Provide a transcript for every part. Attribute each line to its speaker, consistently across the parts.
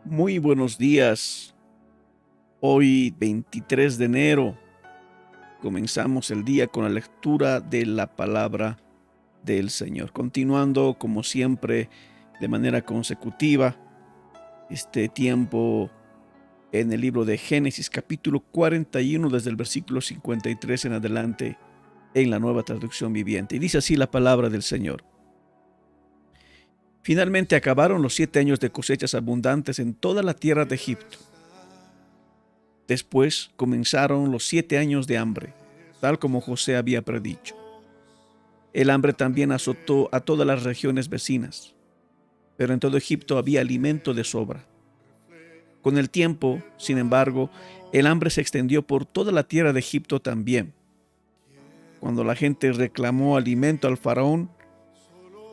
Speaker 1: Muy buenos días. Hoy, 23 de enero, comenzamos el día con la lectura de la palabra del Señor. Continuando, como siempre, de manera consecutiva, este tiempo en el libro de Génesis, capítulo 41, desde el versículo 53 en adelante, en la Nueva Traducción Viviente. Y dice así la palabra del Señor. Finalmente acabaron los 7 años de cosechas abundantes en toda la tierra de Egipto. Después comenzaron los 7 años de hambre, tal como José había predicho. El hambre también azotó a todas las regiones vecinas, pero en todo Egipto había alimento de sobra. Con el tiempo, sin embargo, el hambre se extendió por toda la tierra de Egipto también. Cuando la gente reclamó alimento al faraón,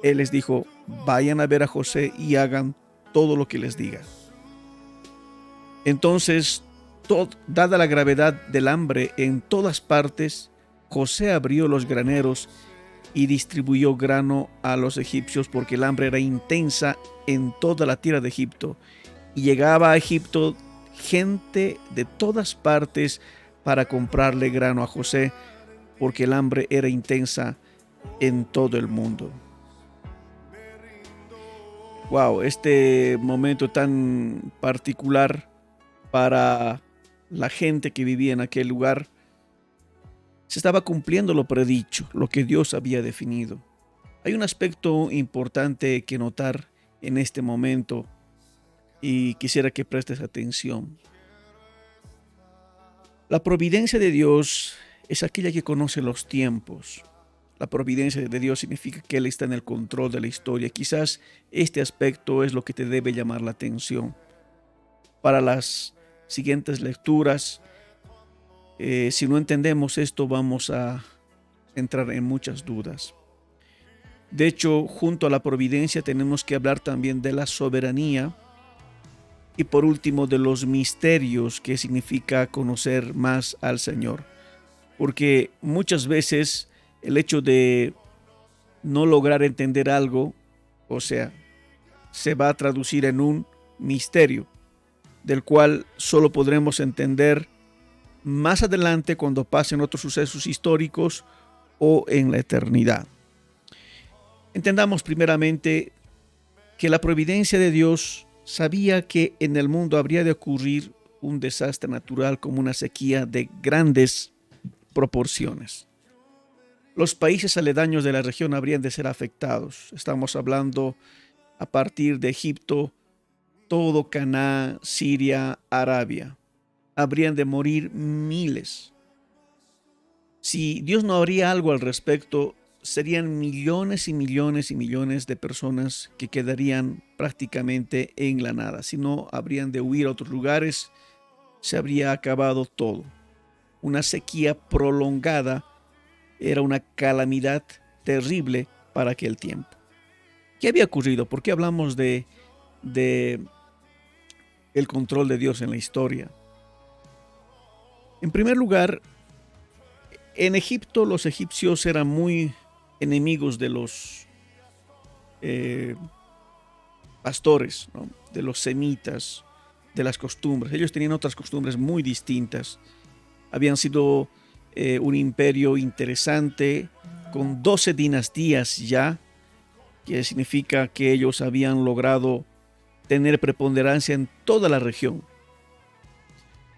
Speaker 1: él les dijo: vayan a ver a José y hagan todo lo que les diga. Entonces, dada la gravedad del hambre en todas partes, José abrió los graneros y distribuyó grano a los egipcios, porque el hambre era intensa en toda la tierra de Egipto, y llegaba a Egipto gente de todas partes para comprarle grano a José, porque el hambre era intensa en todo el mundo. Wow, este momento tan particular para la gente que vivía en aquel lugar. Se estaba cumpliendo lo predicho, lo que Dios había definido. Hay un aspecto importante que notar en este momento y quisiera que prestes atención. La providencia de Dios es aquella que conoce los tiempos. La providencia de Dios significa que Él está en el control de la historia. Quizás este aspecto es lo que te debe llamar la atención. Para las siguientes lecturas, si no entendemos esto, vamos a entrar en muchas dudas. De hecho, junto a la providencia tenemos que hablar también de la soberanía y por último de los misterios, que significa conocer más al Señor. Porque muchas veces el hecho de no lograr entender algo, o sea, se va a traducir en un misterio, del cual solo podremos entender más adelante cuando pasen otros sucesos históricos o en la eternidad. Entendamos primeramente que la providencia de Dios sabía que en el mundo habría de ocurrir un desastre natural como una sequía de grandes proporciones. Los países aledaños de la región habrían de ser afectados. Estamos hablando a partir de Egipto, todo Canaán, Siria, Arabia. Habrían de morir miles. Si Dios no haría algo al respecto, serían millones y millones y millones de personas que quedarían prácticamente en la nada. Si no, habrían de huir a otros lugares, se habría acabado todo. Una sequía prolongada era una calamidad terrible para aquel tiempo. ¿Qué había ocurrido? ¿Por qué hablamos de el control de Dios en la historia? En primer lugar, en Egipto los egipcios eran muy enemigos de los pastores, ¿no? De los semitas, de las costumbres. Ellos tenían otras costumbres muy distintas. Habían sido un imperio interesante con 12 dinastías ya, que significa que ellos habían logrado tener preponderancia en toda la región.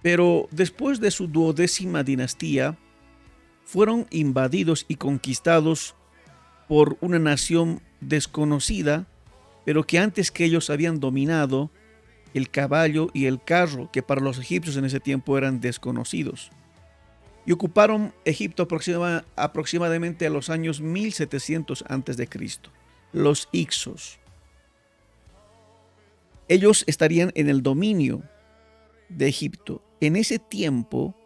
Speaker 1: Pero después de su 12ª dinastía, fueron invadidos y conquistados por una nación desconocida, pero que antes que ellos habían dominado el caballo y el carro, que para los egipcios en ese tiempo eran desconocidos. Y ocuparon Egipto aproximadamente a los años 1700 a.C., los Hicsos. Ellos estarían en el dominio de Egipto. En ese tiempo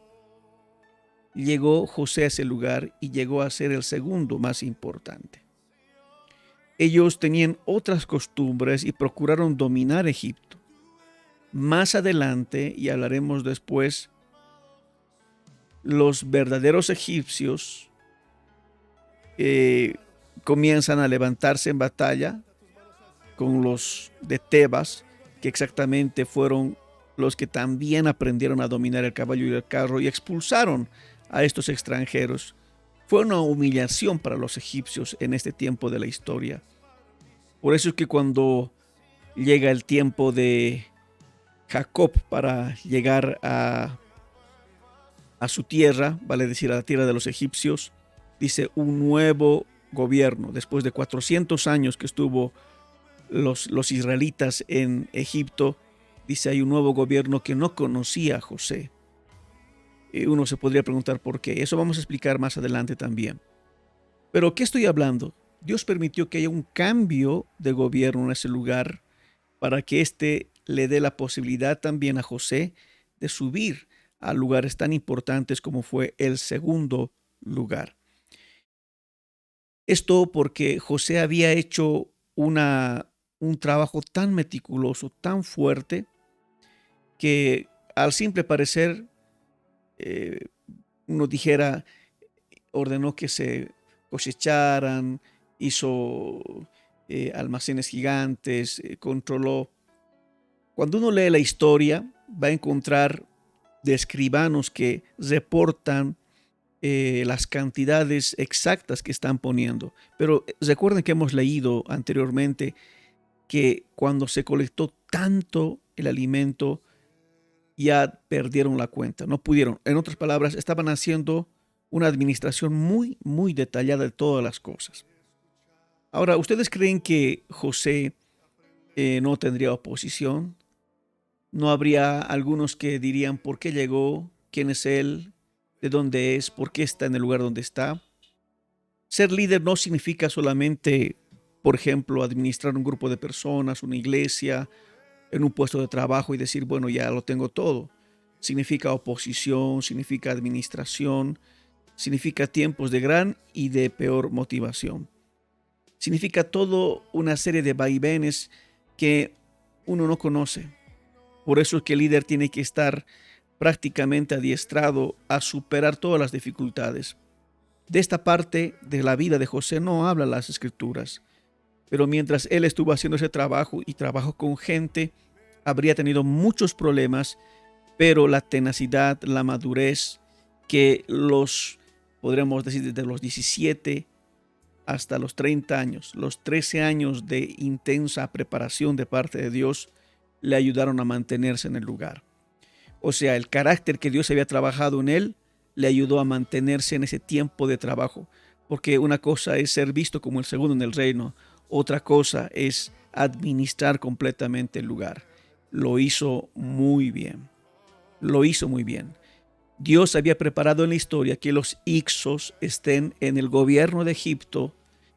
Speaker 1: llegó José a ese lugar y llegó a ser el segundo más importante. Ellos tenían otras costumbres y procuraron dominar Egipto. Más adelante, y hablaremos después, los verdaderos egipcios comienzan a levantarse en batalla con los de Tebas que exactamente fueron los que también aprendieron a dominar el caballo y el carro y expulsaron a estos extranjeros. Fue una humillación para los egipcios en este tiempo de la historia. Por eso es que cuando llega el tiempo de Jacob para llegar a su tierra, vale decir a la tierra de los egipcios, dice un nuevo gobierno. Después de 400 años que estuvo los israelitas en Egipto, dice hay un nuevo gobierno que no conocía a José. Uno se podría preguntar por qué. Eso vamos a explicar más adelante también. Pero ¿qué estoy hablando? Dios permitió que haya un cambio de gobierno en ese lugar para que éste le dé la posibilidad también a José de subir a lugares tan importantes como fue el segundo lugar. Esto porque José había hecho un trabajo tan meticuloso, tan fuerte, que al simple parecer eh, uno dijera, ordenó que se cosecharan, hizo almacenes gigantes, controló. Cuando uno lee la historia, va a encontrar de escribanos que reportan las cantidades exactas que están poniendo. Pero recuerden que hemos leído anteriormente que cuando se colectó tanto el alimento, ya perdieron la cuenta, no pudieron. En otras palabras, estaban haciendo una administración muy, muy detallada de todas las cosas. Ahora, ¿ustedes creen que José no tendría oposición? ¿No habría algunos que dirían por qué llegó, quién es él, de dónde es, por qué está en el lugar donde está? Ser líder no significa solamente, por ejemplo, administrar un grupo de personas, una iglesia, en un puesto de trabajo y decir, bueno, ya lo tengo todo. Significa oposición, significa administración, significa tiempos de gran y de peor motivación. Significa todo una serie de vaivenes que uno no conoce. Por eso es que el líder tiene que estar prácticamente adiestrado a superar todas las dificultades. De esta parte de la vida de José no habla las escrituras, pero mientras él estuvo haciendo ese trabajo y trabajó con gente, habría tenido muchos problemas, pero la tenacidad, la madurez que podríamos decir desde los 17 hasta los 30 años, los 13 años de intensa preparación de parte de Dios, le ayudaron a mantenerse en el lugar. O sea, el carácter que Dios había trabajado en él le ayudó a mantenerse en ese tiempo de trabajo. Porque una cosa es ser visto como el segundo en el reino, otra cosa es administrar completamente el lugar. Lo hizo muy bien. Lo hizo muy bien. Dios había preparado en la historia que los Ixos estén en el gobierno de Egipto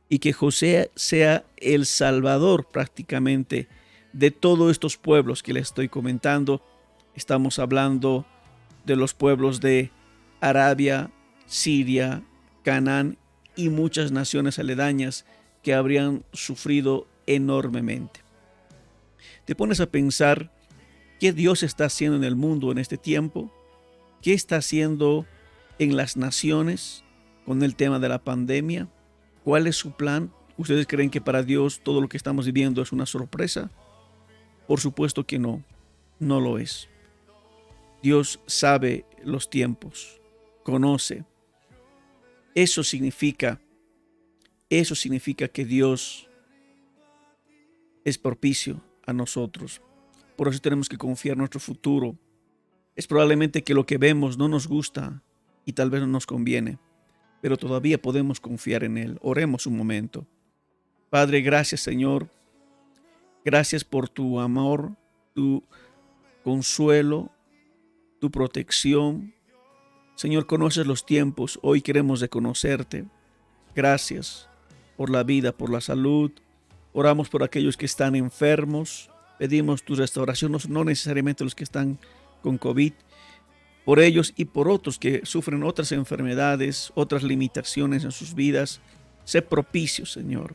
Speaker 1: y que José sea el salvador prácticamente de todos estos pueblos que les estoy comentando. Estamos hablando de los pueblos de Arabia, Siria, Canaán y muchas naciones aledañas que habrían sufrido enormemente. Te pones a pensar qué Dios está haciendo en el mundo en este tiempo, qué está haciendo en las naciones con el tema de la pandemia, cuál es su plan. ¿Ustedes creen que para Dios todo lo que estamos viviendo es una sorpresa? Por supuesto que no, no lo es. Dios sabe los tiempos, conoce. Eso significa que Dios es propicio a nosotros. Por eso tenemos que confiar en nuestro futuro. Es probablemente que lo que vemos no nos gusta y tal vez no nos conviene, pero todavía podemos confiar en Él. Oremos un momento. Padre, gracias Señor. Gracias por tu amor, tu consuelo, tu protección. Señor, conoces los tiempos. Hoy queremos reconocerte. Gracias por la vida, por la salud. Oramos por aquellos que están enfermos. Pedimos tu restauración, no necesariamente los que están con COVID, por ellos y por otros que sufren otras enfermedades, otras limitaciones en sus vidas. Sé propicio, Señor.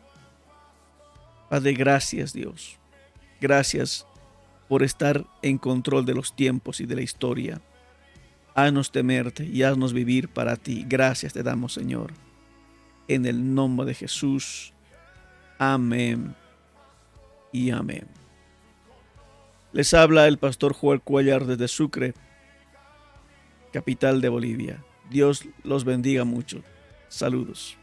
Speaker 1: Padre, gracias, Dios. Gracias por estar en control de los tiempos y de la historia. Haznos temerte y haznos vivir para ti. Gracias te damos, Señor. En el nombre de Jesús. Amén y amén. Les habla el pastor Joel Cuellar desde Sucre, capital de Bolivia. Dios los bendiga mucho. Saludos.